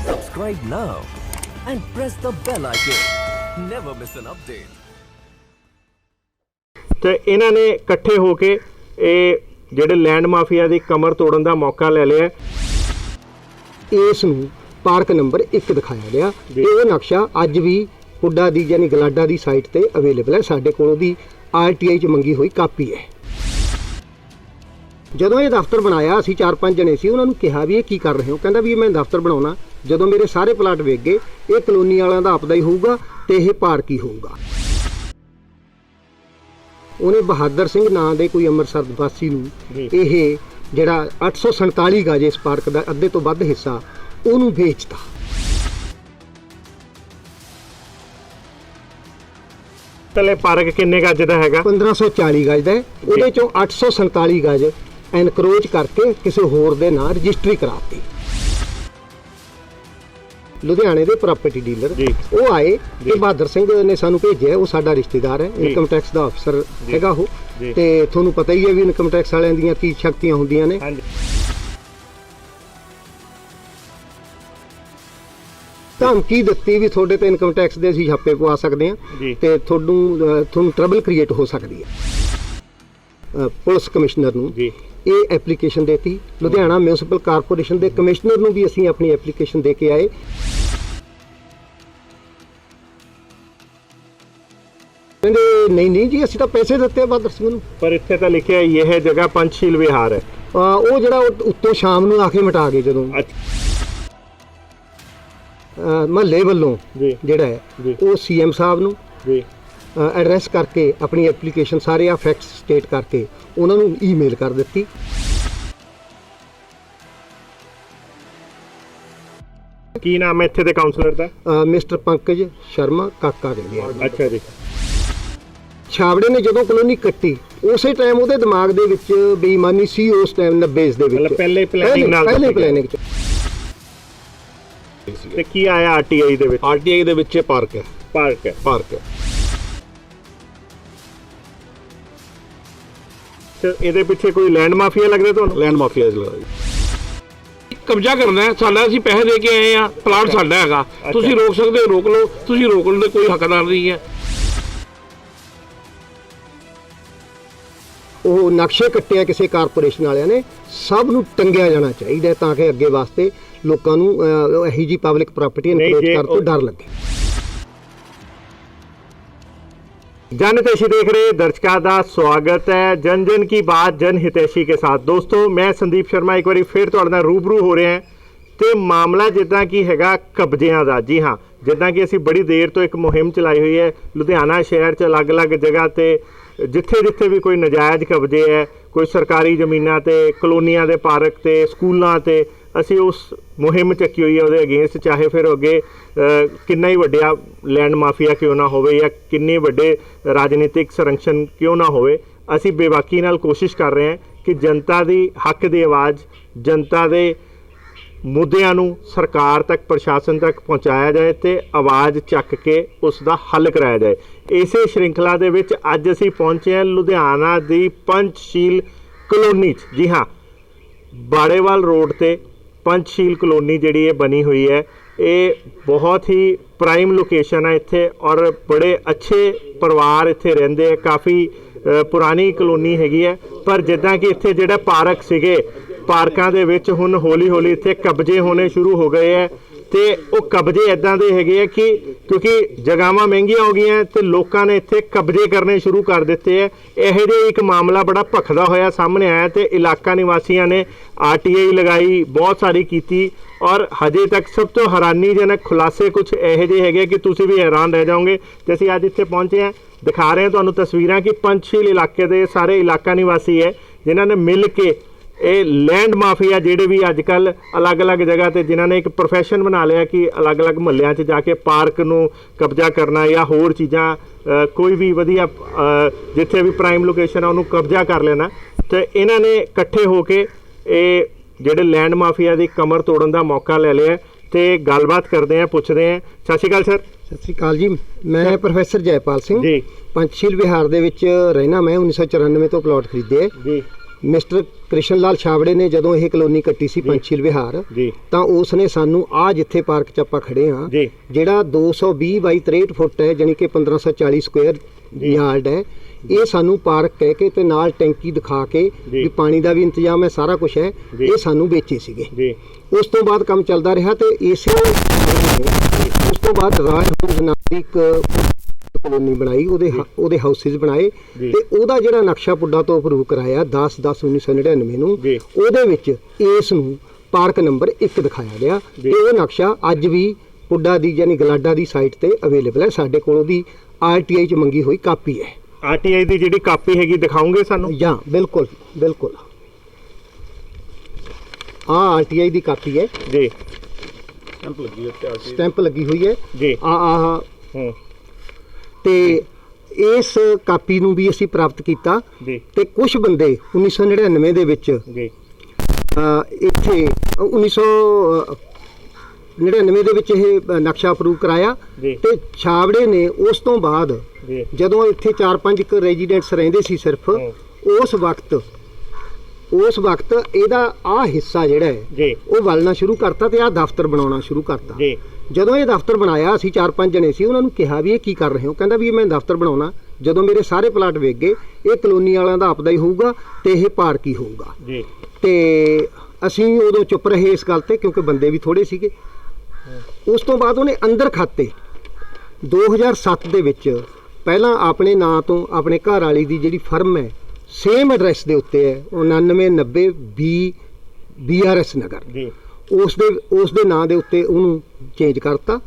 Subscribe now and press the bell icon. Never miss an update. ਤੇ ਇਹਨਾਂ ਨੇ ਇਕੱਠੇ ਹੋ ਕੇ ਇਹ ਜਿਹੜੇ ਲੈਂਡ ਮਾਫੀਆ ਦੀ ਕਮਰ ਤੋੜਨ ਦਾ ਮੌਕਾ ਲੈ ਲਿਆ। ਇਸ ਨੂੰ ਪਾਰਕ ਨੰਬਰ 1 ਦਿਖਾਇਆ ਗਿਆ। ਇਹ ਨਕਸ਼ਾ ਅੱਜ ਵੀ ਪੁੱਡਾ ਦੀ ਯਾਨੀ ਗਲਾਡਾ ਦੀ ਸਾਈਟ ਤੇ ਅਵੇਲੇਬਲ ਹੈ। ਸਾਡੇ ਕੋਲ ਉਹਦੀ RTI 'ਚ ਮੰਗੀ ਹੋਈ ਕਾਪੀ ਹੈ। ਜਦੋਂ ਇਹ ਦਫ਼ਤਰ ਬਣਾਇਆ ਅਸੀਂ 4-5 ਜਣੇ ਸੀ, ਉਹਨਾਂ ਨੂੰ ਕਿਹਾ ਵੀ ਇਹ ਕੀ ਕਰ ਰਹੇ ਹੋ? ਕਹਿੰਦਾ ਵੀ ਮੈਂ ਦਫ਼ਤਰ ਬਣਾਉਣਾ, ਜਦੋਂ ਮੇਰੇ ਸਾਰੇ ਪਲਾਟ ਵੇਚ ਗਏ ਇਹ ਕਲੋਨੀ ਵਾਲਿਆਂ ਦਾ ਆਪਦਾ ਹੀ ਹੋਊਗਾ ਤੇ ਇਹ ਪਾਰਕ ਹੀ ਹੋਊਗਾ। ਉਹਨੇ ਬਹਾਦਰ ਸਿੰਘ ਨਾਂ ਦੇ ਕੋਈ ਅੰਮ੍ਰਿਤਸਰ ਵਾਸੀ ਨੂੰ ਇਹ ਜਿਹੜਾ 847 ਗਜ ਇਸ ਪਾਰਕ ਦਾ ਅੱਧੇ ਤੋਂ ਵੱਧ ਹਿੱਸਾ ਉਹਨੂੰ ਵੇਚਤਾ। ਤਲੇ ਪਾਰਕ ਕਿੰਨੇ ਗਜ ਦਾ ਹੈਗਾ? 1540 ਗਜ ਦਾ ਹੈ। ਉਹਦੇ ਚੋਂ 847 ਗਜ ਐਨਕਰੋਚ ਕਰਕੇ ਕਿਸੇ ਹੋਰ ਦੇ ਨਾਂ ਰਜਿਸਟਰੀ ਕਰਾਤੀ। ਲੁਧਿਆਣੇ ਦੇ ਪ੍ਰਾਪਰਟੀ ਡੀਲਰ ਉਹ ਆਏ ਤੇ ਬਹਾਦਰ ਸਿੰਘ ਨੇ ਸਾਨੂੰ ਭੇਜਿਆ। ਉਹ ਸਾਡਾ ਰਿਸ਼ਤੇਦਾਰ ਹੈ, ਇਨਕਮ ਟੈਕਸ ਦਾ ਅਫਸਰ ਹੈਗਾ ਉਹ। ਤੇ ਤੁਹਾਨੂੰ ਪਤਾ ਹੀ ਹੈ ਵੀ ਇਨਕਮ ਟੈਕਸ ਵਾਲਿਆਂ ਦੀਆਂ ਕੀ ਸ਼ਕਤੀਆਂ ਹੁੰਦੀਆਂ ਨੇ। ਧਮਕੀ ਦਿੱਤੀ ਵੀ ਤੁਹਾਡੇ ਤੇ ਇਨਕਮ ਟੈਕਸ ਦੇ ਅਸੀਂ ਛਾਪੇ ਪਵਾ ਸਕਦੇ ਹਾਂ ਤੇ ਤੁਹਾਨੂੰ ਟਰਬਲ ਕ੍ਰੀਏਟ ਹੋ ਸਕਦੀ ਹੈ। ਪੁਲਿਸ ਕਮਿਸ਼ਨਰ ਨੂੰ ਇਹ ਐਪਲੀਕੇਸ਼ਨ ਦੇਤੀ। ਲੁਧਿਆਣਾ ਮਿਊਨਿਸਪਲ ਕਾਰਪੋਰੇਸ਼ਨ ਦੇ ਕਮਿਸ਼ਨਰ ਨੂੰ ਵੀ ਅਸੀਂ ਆਪਣੀ ਐਪਲੀਕੇਸ਼ਨ ਦੇ ਕੇ ਆਏ। ਕਹਿੰਦੇ ਨਹੀਂ ਜੀ ਅਸੀਂ ਤਾਂ ਪੈਸੇ ਦਿੱਤੇ ਬਹਾਦਰ ਸਿੰਘ ਨੂੰ। ਪਰ ਇੱਥੇ ਤਾਂ ਲਿਖਿਆ ਇਹ ਜਗ੍ਹਾ ਪੰਚਸ਼ੀਲ ਵਿਹਾਰ ਹੈ। ਉਹ ਜਿਹੜਾ ਉੱਤੋਂ ਸ਼ਾਮ ਨੂੰ ਆ ਕੇ ਮਿਟਾ ਗਏ ਜਦੋਂ ਮਹੱਲੇ ਵੱਲੋਂ ਜਿਹੜਾ ਹੈ ਉਹ CM ਸਾਹਿਬ ਨੂੰ ਐਡਰੈਸ ਕਰਕੇ ਆਪਣੀ ਐਪਲੀਕੇਸ਼ਨ ਸਾਰੇ ਆ ਫੈਕਟਸ ਸਟੇਟ ਕਰਕੇ ਉਹਨਾਂ ਨੂੰ ਈਮੇਲ ਕਰ ਦਿੱਤੀ। ਕੀ ਨਾਮ ਹੈ ਇੱਥੇ ਦੇ ਕਾਉਂਸਲਰ ਦਾ? ਮਿਸਟਰ ਪੰਕਜ ਸ਼ਰਮਾ ਕਾਕਾ ਕਹਿੰਦੇ ਆ। ਅੱਛਾ ਜੀ। ਛਾਬੜੇ ਨੇ ਜਦੋਂ ਕਲੋਨੀ ਕੱਟੀ ਉਸੇ ਟਾਈਮ ਉਹਦੇ ਦਿਮਾਗ ਦੇ ਵਿੱਚ ਬੇਈਮਾਨੀ ਸੀ। ਉਸ ਟਾਈਮ 90s ਦੇ ਵਿੱਚ ਪਹਿਲੇ ਪਲੈਨਿੰਗ ਤੇ ਕੀ ਆਇਆ RTI ਦੇ ਵਿੱਚ? RTI ਦੇ ਵਿੱਚ ਪਾਰਕ ਹੈ। ਇਹਦੇ ਪਿੱਛੇ ਕੋਈ ਲੈਂਡ ਮਾਫੀਆ ਲੱਗਦਾ ਤੁਹਾਨੂੰ? ਲੈਂਡ ਮਾਫੀਆ ਕਬਜ਼ਾ ਕਰਨਾ ਹੈ ਸਾਡਾ। ਅਸੀਂ ਪੈਸੇ ਦੇ ਕੇ ਆਏ ਆ, ਪਲਾਟ ਸਾਡਾ ਹੈਗਾ। ਤੁਸੀਂ ਰੋਕ ਸਕਦੇ ਹੋ, ਰੋਕ ਲਓ। ਤੁਸੀਂ ਰੋਕਣ ਦੇ ਕੋਈ ਹੱਕਦਾਰ ਨਹੀਂ ਹੈ। ਉਹ ਨਕਸ਼ੇ ਕੱਟਿਆ ਕਿਸੇ ਕਾਰਪੋਰੇਸ਼ਨ ਵਾਲਿਆਂ ਨੇ, ਸਭ ਨੂੰ ਟੰਗਿਆ ਜਾਣਾ ਚਾਹੀਦਾ ਤਾਂ ਕਿ ਅੱਗੇ ਵਾਸਤੇ ਲੋਕਾਂ ਨੂੰ ਇਹੋ ਜਿਹੀ ਪਬਲਿਕ ਪ੍ਰਾਪਰਟੀ ਇਨਕਰੋਚ ਕਰਨ ਤੋਂ ਡਰ ਲੱਗੇ। जन हितैषी देख रहे दर्शकों का स्वागत है जन जन की बात जन हितैषी के साथ। दोस्तों मैं संदीप शर्मा एक बार फिर तुहाडे नाल रूबरू हो रहे हैं तो मामला जिद्दां कि हैगा कब्जियां दा। जी हाँ, जिद्दां कि असीं बड़ी देर तो एक मुहिम चलाई हुई है लुधियाना शहर च अलग अलग जगह ते जिथे जिथे भी कोई नजायज़ कब्जे है, कोई सरकारी जमीनां ते कलोनियां दे पार्क ते स्कूलों ते ਅਸੀਂ ਉਸ ਮੁਹਿੰਮ ਚੱਕੀ ਹੋਈ ਹੈ ਉਹਦੇ ਅਗੇਂਸਟ। ਚਾਹੇ ਫਿਰ ਅੱਗੇ ਕਿੰਨਾ ਹੀ ਵੱਡਾ ਲੈਂਡ ਮਾਫੀਆ ਕਿਉਂ ਨਾ ਹੋਵੇ ਜਾਂ ਕਿੰਨੇ ਵੱਡੇ ਰਾਜਨੀਤਿਕ ਸੰਰਕਸ਼ਣ ਕਿਉਂ ਨਾ ਹੋਵੇ, ਅਸੀਂ ਬੇਬਾਕੀ ਨਾਲ ਕੋਸ਼ਿਸ਼ ਕਰ ਰਹੇ ਹਾਂ ਕਿ ਜਨਤਾ ਦੀ ਹੱਕ ਦੀ ਆਵਾਜ਼, ਜਨਤਾ ਦੇ ਮੁੱਦਿਆਂ ਨੂੰ ਸਰਕਾਰ ਤੱਕ, ਪ੍ਰਸ਼ਾਸਨ ਤੱਕ ਪਹੁੰਚਾਇਆ ਜਾਏ ਤੇ ਆਵਾਜ਼ ਚੱਕ ਕੇ ਉਸ ਦਾ ਹੱਲ ਕਰਾਇਆ ਜਾਏ। ਇਸੇ ਸ਼੍ਰਿੰਖਲਾ ਦੇ ਵਿੱਚ ਅੱਜ ਅਸੀਂ ਪਹੁੰਚੇ ਹਾਂ ਲੁਧਿਆਣਾ ਦੀ ਪੰਚਸ਼ੀਲ ਕਲੋਨੀ 'ਚ। ਜੀ ਹਾਂ, ਬਾੜੇਵਾਲ ਰੋਡ ਤੇ पंचशील कलोनी जी बनी हुई है। ये बहुत ही प्राइम लोकेशन है इत्थे और बड़े अच्छे परिवार इत्थे रहिंदे है। काफ़ी पुरानी कलोनी हैगी है। पर जिद्दां कि इत्थे जिहड़े पार्क सीगे, पार्कां दे विच हुण हौली हौली इत्थे कब्जे होने शुरू हो गए हैं ਤੇ ਉਹ ਕਬਜ਼ੇ ਇਦਾਂ ਦੇ ਹੈਗੇ ਆ ਕਿ ਕਿਉਂਕਿ ਜਗ੍ਹਾਵਾਂ ਮਹਿੰਗੀਆਂ ਹੋ ਗਈਆਂ ਤੇ ਲੋਕਾਂ ਨੇ ਇੱਥੇ ਕਬਜ਼ੇ ਕਰਨੇ ਸ਼ੁਰੂ ਕਰ ਦਿੱਤੇ ਹੈ। ਇਹੋ ਜਿਹਾ ਇੱਕ ਮਾਮਲਾ ਬੜਾ ਭਖਦਾ ਹੋਇਆ ਸਾਹਮਣੇ ਆਇਆ ਤੇ ਇਲਾਕਾ ਨਿਵਾਸੀਆਂ ਨੇ RTI ਲਗਾਈ, ਬਹੁਤ ਸਾਰੀ ਕੀਤੀ ਔਰ ਹਜੇ ਤੱਕ ਸਭ ਤੋਂ ਹੈਰਾਨੀਜਨਕ ਖੁਲਾਸੇ ਕੁਝ ਇਹੋ ਜਿਹੇ ਹੈਗੇ ਕਿ ਤੁਸੀਂ ਵੀ ਹੈਰਾਨ ਰਹਿ ਜਾਓਗੇ। ਤੇ ਅਸੀਂ ਅੱਜ ਇੱਥੇ ਪਹੁੰਚੇ ਹਾਂ, ਦਿਖਾ ਰਹੇ ਹਾਂ ਤੁਹਾਨੂੰ ਤਸਵੀਰਾਂ ਕਿ ਪੰਚਸ਼ੀਲ ਇਲਾਕੇ ਦੇ ਸਾਰੇ ਇਲਾਕਾ ਨਿਵਾਸੀ ਹੈ ਜਿਨ੍ਹਾਂ ਨੇ ਮਿਲ ਕੇ ਇਹ ਲੈਂਡ ਮਾਫੀਆ ਜਿਹੜੇ ਵੀ ਅੱਜ ਕੱਲ੍ਹ ਅਲੱਗ-ਅਲੱਗ ਜਗ੍ਹਾ ਤੇ ਜਿਨ੍ਹਾਂ ਨੇ ਇੱਕ ਪ੍ਰੋਫੈਸ਼ਨ ਬਣਾ ਲਿਆ ਕਿ ਅਲੱਗ-ਅਲੱਗ ਮੁਹੱਲਿਆਂ 'ਚ ਜਾ ਕੇ ਪਾਰਕ ਨੂੰ ਕਬਜ਼ਾ ਕਰਨਾ ਜਾਂ ਹੋਰ ਚੀਜ਼ਾਂ, ਕੋਈ ਵੀ ਵਧੀਆ ਜਿੱਥੇ ਵੀ ਪ੍ਰਾਈਮ ਲੋਕੇਸ਼ਨ ਆ ਉਹਨੂੰ ਕਬਜ਼ਾ ਕਰ ਲੈਣਾ। ਤੇ ਇਹਨਾਂ ਨੇ ਇਕੱਠੇ ਹੋ ਕੇ ਇਹ ਜਿਹੜੇ ਲੈਂਡ ਮਾਫੀਆ ਦੀ ਕਮਰ ਤੋੜਨ ਦਾ ਮੌਕਾ ਲੈ ਲਿਆ ਤੇ ਗੱਲਬਾਤ ਕਰਦੇ ਆ, ਪੁੱਛਦੇ ਆ। ਸਤਿ ਸ਼੍ਰੀ ਅਕਾਲ ਸਰ। ਸਤਿ ਸ਼੍ਰੀ ਅਕਾਲ ਜੀ, ਮੈਂ ਪ੍ਰੋਫੈਸਰ ਜੈਪਾਲ ਸਿੰਘ ਜੀ, ਪੰਚਸ਼ੀਲ ਵਿਹਾਰ ਦੇ ਵਿੱਚ ਰਹਿਣਾ। ਮੈਂ 1994 ਤੋਂ ਪਲਾਟ ਖਰੀਦੇ ਜੀ। ਮਿਸਟਰ ਕ੍ਰਿਸ਼ਨ ਲਾਲ ਛਾਬੜੇ ਨੇ ਜਦੋਂ ਇਹ ਕਲੋਨੀ ਕੱਟੀ ਸੀ ਪੰਚਸ਼ੀਲ ਵਿਹਾਰ ਜੀ ਤਾਂ ਉਸ ਨੇ ਸਾਨੂੰ ਆ ਜਿੱਥੇ ਪਾਰਕ 'ਚ ਆਪਾਂ ਖੜੇ ਹਾਂ ਜੀ ਜਿਹੜਾ 220 ਬਾਈ 63 ਫੁੱਟ ਹੈ ਜਾਣੀ ਕਿ 1540 ਸਕੁਅਰ ਯਾਰਡ ਹੈ, ਇਹ ਸਾਨੂੰ ਪਾਰਕ ਕਹਿ ਕੇ ਤੇ ਨਾਲ ਟੈਂਕੀ ਦਿਖਾ ਕੇ ਵੀ ਪਾਣੀ ਦਾ ਵੀ ਇੰਤਜ਼ਾਮ ਹੈ, ਸਾਰਾ ਕੁਝ ਹੈ, ਇਹ ਸਾਨੂੰ ਵੇਚੇ ਸੀਗੇ ਜੀ। ਉਸ ਤੋਂ ਬਾਅਦ ਕੰਮ ਚੱਲਦਾ ਰਿਹਾ ਤੇ ਇਸੇ ਉਸ ਤੋਂ ਬਾਅਦ ਰਾਜ ਹਾਊਸ ਨਾਂ ਦੀ ਇੱਕ ਕਲੋਨੀ ਬਣਾਈ, ਉਹਦੇ ਹਾਊਸਿਸ ਬਣਾਏ ਤੇ ਉਹਦਾ ਜਿਹੜਾ ਨਕਸ਼ਾ ਪੁੱਡਾ ਤੋਂ ਅਪਰੂਵ ਕਰਾਇਆ 10/10/1999 ਨੂੰ, ਉਹਦੇ ਵਿੱਚ ਇਸ ਨੂੰ ਪਾਰਕ ਨੰਬਰ 1 ਦਿਖਾਇਆ ਗਿਆ ਤੇ ਉਹ ਨਕਸ਼ਾ ਅੱਜ ਵੀ ਪੁੱਡਾ ਦੀ ਯਾਨੀ ਗਲਾਡਾ ਦੀ ਸਾਈਟ ਤੇ ਅਵੇਲੇਬਲ ਹੈ। ਸਾਡੇ ਕੋਲ ਉਹਦੀ RTI 'ਚ ਮੰਗੀ ਹੋਈ ਕਾਪੀ ਹੈ। RTI ਦੀ ਜਿਹੜੀ ਕਾਪੀ ਹੈਗੀ ਦਿਖਾਓਗੇ ਸਾਨੂੰ? ਜਾਂ ਬਿਲਕੁਲ ਬਿਲਕੁਲ RTI ਦੀ ਕਾਪੀ ਹੈ ਜੀ, ਸਟੈਂਪ ਲੱਗੀ ਹੋਈ ਹੈ ਜੀ। ਤੇ ਇਸ ਕਾਪੀ ਨੂੰ ਵੀ ਅਸੀਂ ਪ੍ਰਾਪਤ ਕੀਤਾ ਜੀ ਤੇ ਕੁਝ ਬੰਦੇ 1999 ਦੇ ਵਿੱਚ ਜੀ ਇੱਥੇ 1999 ਦੇ ਵਿੱਚ ਇਹ ਨਕਸ਼ਾ ਅਪਰੂਵ ਕਰਾਇਆ ਤੇ ਛਾਬੜੇ ਨੇ ਉਸ ਤੋਂ ਬਾਅਦ ਜਦੋਂ ਇੱਥੇ 4-5 ਰੈਜ਼ੀਡੈਂਟਸ ਰਹਿੰਦੇ ਸੀ ਸਿਰਫ, ਉਸ ਵਕਤ ਇਹਦਾ ਆਹ ਹਿੱਸਾ ਜਿਹੜਾ ਹੈ ਉਹ ਵਲਣਾ ਸ਼ੁਰੂ ਕਰਤਾ ਤੇ ਆਹ ਦਫ਼ਤਰ ਬਣਾਉਣਾ ਸ਼ੁਰੂ ਕਰਤਾ। ਜਦੋਂ ਇਹ ਦਫ਼ਤਰ ਬਣਾਇਆ ਅਸੀਂ 4-5 ਜਣੇ ਸੀ, ਉਹਨਾਂ ਨੂੰ ਕਿਹਾ ਵੀ ਇਹ ਕੀ ਕਰ ਰਹੇ ਹੋ, ਕਹਿੰਦਾ ਵੀ ਮੈਂ ਦਫ਼ਤਰ ਬਣਾਉਣਾ, ਜਦੋਂ ਮੇਰੇ ਸਾਰੇ ਪਲਾਟ ਵੇਚ ਗਏ ਇਹ ਕਲੋਨੀ ਵਾਲਿਆਂ ਦਾ ਆਪਦਾ ਹੀ ਹੋਊਗਾ ਤੇ ਇਹ ਪਾਰਕ ਹੀ ਹੋਊਗਾ। ਤੇ ਅਸੀਂ ਉਦੋਂ ਚੁੱਪ ਰਹੇ ਇਸ ਗੱਲ ਤੇ ਕਿਉਂਕਿ ਬੰਦੇ ਵੀ ਥੋੜੇ ਸੀਗੇ। ਉਸ ਤੋਂ ਬਾਅਦ ਉਹਨੇ ਅੰਦਰ ਖਾਤੇ 2007 ਦੇ ਵਿੱਚ ਪਹਿਲਾਂ ਆਪਣੇ ਨਾਂ ਤੋਂ ਆਪਣੇ ਘਰ ਵਾਲੀ ਦੀ ਜਿਹੜੀ ਫਰਮ ਹੈ ਸੇਮ ਐਡਰੈਸ ਦੇ ਉੱਤੇ ਹੈ 9990 BRS ਨਗਰ, ਉਸ ਦੇ ਨਾਂ ਦੇ ਉੱਤੇ ਉਹਨੂੰ ਚੇਂਜ ਕਰਤਾ।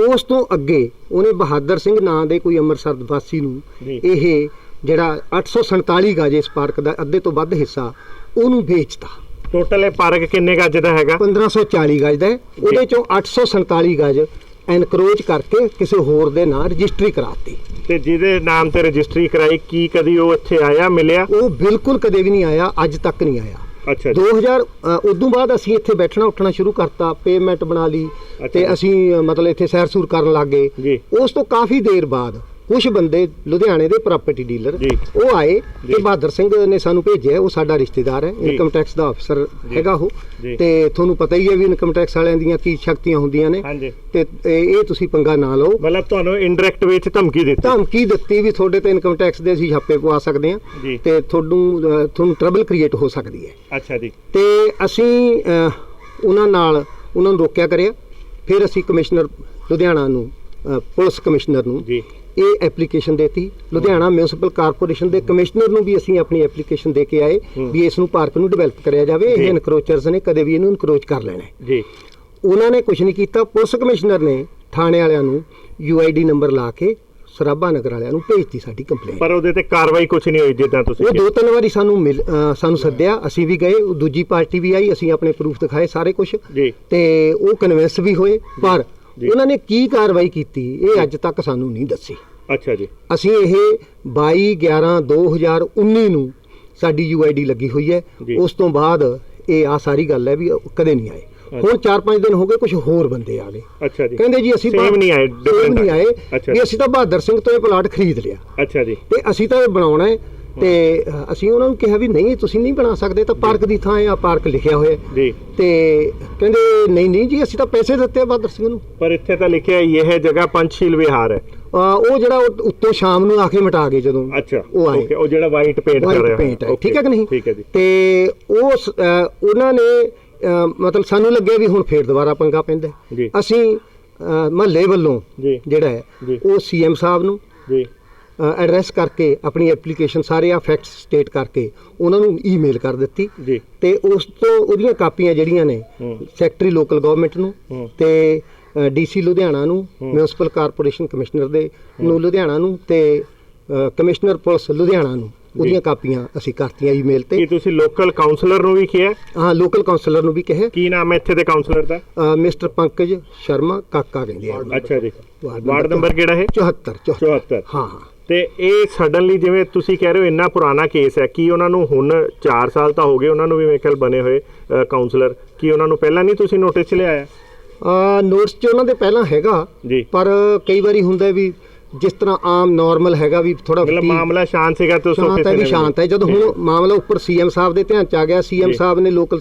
ਉਸ ਤੋਂ ਅੱਗੇ ਉਹਨੇ ਬਹਾਦਰ ਸਿੰਘ ਨਾਂ ਦੇ ਕੋਈ ਅੰਮ੍ਰਿਤਸਰ ਵਾਸੀ ਨੂੰ ਇਹ ਜਿਹੜਾ 847 ਗਜ ਇਸ ਪਾਰਕ ਦਾ ਅੱਧੇ ਤੋਂ ਵੱਧ ਹਿੱਸਾ ਉਹਨੂੰ ਵੇਚਤਾ। ਟੋਟਲ ਇਹ ਪਾਰਕ ਕਿੰਨੇ ਗੱਜ ਦਾ ਹੈਗਾ? 1540 ਗਜ ਦਾ ਹੈ। ਉਹਦੇ ਚੋਂ 847 ਗਜ ਐਨਕਰੋਚ ਕਰਕੇ ਕਿਸੇ ਹੋਰ ਦੇ ਨਾਂ ਰਜਿਸਟਰੀ ਕਰਾਤੀ। ਤੇ ਜਿਹਦੇ ਨਾਮ ਤੇ ਰਜਿਸਟਰੀ ਕਰਾਈ ਕੀ ਕਦੀ ਉਹ ਇੱਥੇ ਆਇਆ, ਮਿਲਿਆ? ਉਹ ਬਿਲਕੁਲ ਕਦੇ ਵੀ ਨਹੀਂ ਆਇਆ, ਅੱਜ ਤੱਕ ਨਹੀਂ ਆਇਆ। ਅੱਛਾ। 2000 ਉਦੋਂ ਬਾਅਦ ਅਸੀਂ ਇੱਥੇ ਬੈਠਣਾ ਉੱਠਣਾ ਸ਼ੁਰੂ ਕਰਤਾ, ਪੇਮੈਂਟ ਬਣਾ ਲਈ ਤੇ ਅਸੀਂ ਮਤਲਬ ਇੱਥੇ ਸੈਰ ਸੂਰ ਕਰਨ ਲੱਗ ਗਏ। ਉਸ ਤੋਂ ਕਾਫੀ ਦੇਰ ਬਾਅਦ ਕੁਝ ਬੰਦੇ ਲੁਧਿਆਣੇ ਦੇ ਪ੍ਰਾਪਰਟੀ ਡੀਲਰ ਉਹ ਆਏ ਤੇ ਬਹਾਦਰ ਸਿੰਘ ਨੇ ਸਾਨੂੰ ਭੇਜਿਆ, ਉਹ ਸਾਡਾ ਰਿਸ਼ਤੇਦਾਰ ਹੈ, ਇਨਕਮ ਟੈਕਸ ਦਾ ਅਫਸਰ ਹੈਗਾ ਉਹ, ਤੇ ਤੁਹਾਨੂੰ ਪਤਾ ਹੀ ਹੈ ਵੀ ਇਨਕਮ ਟੈਕਸ ਵਾਲਿਆਂ ਦੀਆਂ ਕੀ ਸ਼ਕਤੀਆਂ ਹੁੰਦੀਆਂ ਨੇ, ਤੇ ਇਹ ਤੁਸੀਂ ਪੰਗਾ ਨਾ ਲਓ। ਮਤਲਬ ਤੁਹਾਨੂੰ ਇਨਡਾਇਰੈਕਟ ਵਿੱਚ ਧਮਕੀ ਦਿੱਤੀ ਵੀ ਤੁਹਾਡੇ ਤੇ ਇਨਕਮ ਟੈਕਸ ਦੇ ਅਸੀਂ ਛਾਪੇ ਪਵਾ ਸਕਦੇ ਹਾਂ ਤੇ ਤੁਹਾਨੂੰ ਟਰਬਲ ਕ੍ਰੀਏਟ ਹੋ ਸਕਦੀ ਹੈ। ਅੱਛਾ ਜੀ। ਤੇ ਅਸੀਂ ਉਹਨਾਂ ਨੂੰ ਰੋਕਿਆ ਕਰਿਆ। ਫਿਰ ਅਸੀਂ ਕਮਿਸ਼ਨਰ ਲੁਧਿਆਣਾ ਨੂੰ ਪੁਲਿਸ ਕਮਿਸ਼ਨਰ ਨੂੰ ਇਹ ਐਪਲੀਕੇਸ਼ਨ ਦੇਤੀ। ਲੁਧਿਆਣਾ ਮਿਊਨਿਸਪਲ ਕਾਰਪੋਰੇਸ਼ਨ ਦੇ ਕਮਿਸ਼ਨਰ ਨੂੰ ਵੀ ਅਸੀਂ ਆਪਣੀ ਐਪਲੀਕੇਸ਼ਨ ਦੇ ਕੇ ਆਏ ਵੀ ਇਸ ਨੂੰ ਪਾਰਕ ਨੂੰ ਡਿਵੈਲਪ ਕਰਿਆ ਜਾਵੇ, ਇਹ ਇਨਕਰੋਚਰਸ ਨੇ ਕਦੇ ਵੀ ਇਹਨੂੰ ਇਨਕਰੋਚ ਕਰ ਲੈਣਾ ਜੀ। ਉਹਨਾਂ ਨੇ ਕੁਝ ਨਹੀਂ ਕੀਤਾ। ਪੁਲਿਸ ਕਮਿਸ਼ਨਰ ਨੇ ਥਾਣੇ ਵਾਲਿਆਂ ਨੂੰ UID ਨੰਬਰ ਲਾ ਕੇ ਸਰਾਭਾ ਨਗਰ ਵਾਲਿਆਂ ਨੂੰ ਭੇਜਤੀ ਸਾਡੀ ਕੰਪਲੇਂਟ, ਪਰ ਉਹਦੇ ਤੇ ਕਾਰਵਾਈ ਕੁਝ ਨਹੀਂ ਹੋਈ। ਜਿੱਦਾਂ ਤੁਸੀਂ ਉਹ 2-3 ਵਾਰੀ ਸਾਨੂੰ ਸੱਦਿਆ, ਅਸੀਂ ਵੀ ਗਏ, ਦੂਜੀ ਪਾਰਟੀ ਵੀ ਆਈ, ਅਸੀਂ ਆਪਣੇ ਪ੍ਰੂਫ ਦਿਖਾਏ ਸਾਰੇ ਕੁਝ ਤੇ ਉਹ ਕਨਵਿੰਸ ਵੀ ਹੋਏ, ਪਰ ਉਹਨਾਂ ਨੇ ਕੀ ਕਾਰਵਾਈ ਕੀਤੀ ਇਹ ਅੱਜ ਤੱਕ ਸਾਨੂੰ ਨਹੀਂ ਦੱਸੀ। ਅੱਛਾ ਜੀ। ਅਸੀਂ ਇਹ 22/11/2019 ਨੂੰ ਸਾਡੀ UID ਲੱਗੀ ਹੋਈ ਹੈ। ਉਸ ਤੋਂ ਬਾਅਦ ਇਹ ਆ ਸਾਰੀ ਗੱਲ ਹੈ ਵੀ ਕਦੇ ਨਹੀਂ ਆਏ। ਹੁਣ 4-5 ਦਿਨ ਹੋ ਗਏ, ਕੁਝ ਹੋਰ ਬੰਦੇ ਆ ਗਏ। ਅੱਛਾ ਜੀ। ਕਹਿੰਦੇ ਜੀ ਅਸੀਂ ਨਹੀਂ ਆਏ ਵੀ ਅਸੀਂ ਤਾਂ ਬਹਾਦਰ ਸਿੰਘ ਤੋਂ ਇਹ ਪਲਾਟ ਖਰੀਦ ਲਿਆ। ਅੱਛਾ ਜੀ। ਤੇ ਅਸੀਂ ਤਾਂ ਇਹ ਬਣਾਉਣਾ ਹੈ ਤੇ ਅਸੀਂ ਉਹਨਾਂ ਨੂੰ ਕਿਹਾ ਵੀ ਨਹੀਂ ਤੁਸੀਂ ਨਹੀਂ ਬਣਾ ਸਕਦੇ, ਤਾਂ ਪਾਰਕ ਦੀ ਥਾਂ ਆ, ਪਾਰਕ ਲਿਖਿਆ ਹੋਇਆ ਜੀ। ਤੇ ਕਹਿੰਦੇ ਨਹੀਂ ਜੀ ਅਸੀਂ ਤਾਂ ਪੈਸੇ ਦਿੱਤੇ ਆ ਬਹਾਦਰ ਸਿੰਘ ਨੂੰ। ਪਰ ਇੱਥੇ ਤਾਂ ਲਿਖਿਆ ਇਹ ਜਗ੍ਹਾ ਪੰਚਸ਼ੀਲ ਵਿਹਾਰ ਹੈ। ਉਹ ਜਿਹੜਾ ਉੱਤੋਂ ਸ਼ਾਮ ਨੂੰ ਆ ਕੇ ਮਿਟਾ ਗਏ ਜਦੋਂ ਉਹ ਆਏ, ਉਹ ਜਿਹੜਾ ਵਾਈਟ ਪੇਂਟ ਕਰ ਰਿਹਾ ਹੈ, ਠੀਕ ਹੈ ਕਿ ਨਹੀਂ? ਠੀਕ ਹੈ ਜੀ। ਤੇ ਉਹਨਾਂ ਨੇ ਮਤਲਬ ਸਾਨੂੰ ਲੱਗਿਆ ਵੀ ਹੁਣ ਫੇਰ ਦੁਬਾਰਾ ਪੰਗਾ ਪੈਂਦਾ। ਅਸੀਂ ਮਹੱਲੇ ਵੱਲੋਂ ਜਿਹੜਾ ਹੈ ਉਹ CM ਸਾਹਿਬ ਨੂੰ ਐਡਰੈਸ ਕਰਕੇ ਆਪਣੀ ਐਪਲੀਕੇਸ਼ਨ ਸਾਰੇ ਆ ਫੈਕਟਸ ਸਟੇਟ ਕਰਕੇ ਉਹਨਾਂ ਨੂੰ ਈਮੇਲ ਕਰ ਦਿੱਤੀ ਤੇ ਉਸ ਤੋਂ ਉਹਦੀਆਂ ਕਾਪੀਆਂ ਜਿਹੜੀਆਂ ਨੇ ਸੈਕਟਰੀ ਲੋਕਲ ਗਵਰਨਮੈਂਟ ਨੂੰ ਤੇ DC ਲੁਧਿਆਣਾ ਨੂੰ, ਮਿਊਨਿਸਪਲ ਕਾਰਪੋਰੇਸ਼ਨ ਕਮਿਸ਼ਨਰ ਦੇ ਨੂੰ ਲੁਧਿਆਣਾ ਨੂੰ ਤੇ ਕਮਿਸ਼ਨਰ ਪੁਲਿਸ ਲੁਧਿਆਣਾ ਨੂੰ ਉਹਦੀਆਂ ਕਾਪੀਆਂ ਅਸੀਂ ਕਰਤੀਆਂ ਈਮੇਲ ਤੇ। ਕੀ ਤੁਸੀਂ ਲੋਕਲ ਕਾਉਂਸਲਰ ਨੂੰ ਵੀ ਕਿਹਾ? ਹਾਂ, ਲੋਕਲ ਕਾਉਂਸਲਰ ਨੂੰ ਵੀ ਕਿਹਾ। ਕੀ ਨਾਮ ਹੈ ਇੱਥੇ ਦੇ ਕਾਉਂਸਲਰ ਦਾ? ਮਿਸਟਰ ਪੰਕਜ ਸ਼ਰਮਾ ਕਾਕਾ ਕਹਿੰਦੇ ਆ। ਅੱਛਾ ਜੀ। ਵਾਰਡ ਨੰਬਰ ਕਿਹੜਾ ਹੈ? 74। ਹਾਂ। ਤੇ ਇਹ ਸਡਨਲੀ ਜਿਵੇਂ ਤੁਸੀਂ ਕਹਿ ਰਹੇ ਹੋ ਇੰਨਾ ਪੁਰਾਣਾ ਕੇਸ ਹੈ, ਕੀ ਉਹਨਾਂ ਨੂੰ ਹੁਣ 4 ਸਾਲ ਤਾਂ ਹੋ ਗਏ ਉਹਨਾਂ ਨੂੰ ਵੀ ਮੇਰੇ ਖਿਆਲ ਬਣੇ ਹੋਏ ਕਾਉਂਸਲਰ, ਕੀ ਉਹਨਾਂ ਨੂੰ ਪਹਿਲਾਂ ਨਹੀਂ ਤੁਸੀਂ ਨੋਟਿਸ 'ਚ ਲਿਆਇਆ? ਨੋਟਿਸ 'ਚ ਉਹਨਾਂ ਦੇ ਪਹਿਲਾਂ ਹੈਗਾ, ਪਰ ਕਈ ਵਾਰੀ ਹੁੰਦਾ ਵੀ ਜਿਸ ਤਰ੍ਹਾਂ ਆਮ ਨਾਰਮਲ ਹੈਗਾ ਵੀ ਥੋੜਾ ਮਤਲਬ ਮਾਮਲਾ ਸ਼ਾਂਤ ਸੀਗਾ ਤੇ ਉਸ ਤੋਂ ਸ਼ਾਂਤ ਹੈ ਵੀ ਸ਼ਾਂਤ ਹੈ। ਜਦੋਂ ਹੁਣ ਮਾਮਲਾ ਉੱਪਰ ਸੀਐਮ ਸਾਹਿਬ ਦੇ ਧਿਆਨ ਚ ਆ ਗਿਆ, ਸੀਐਮ ਸਾਹਿਬ ਨੇ ਲੋਕਲ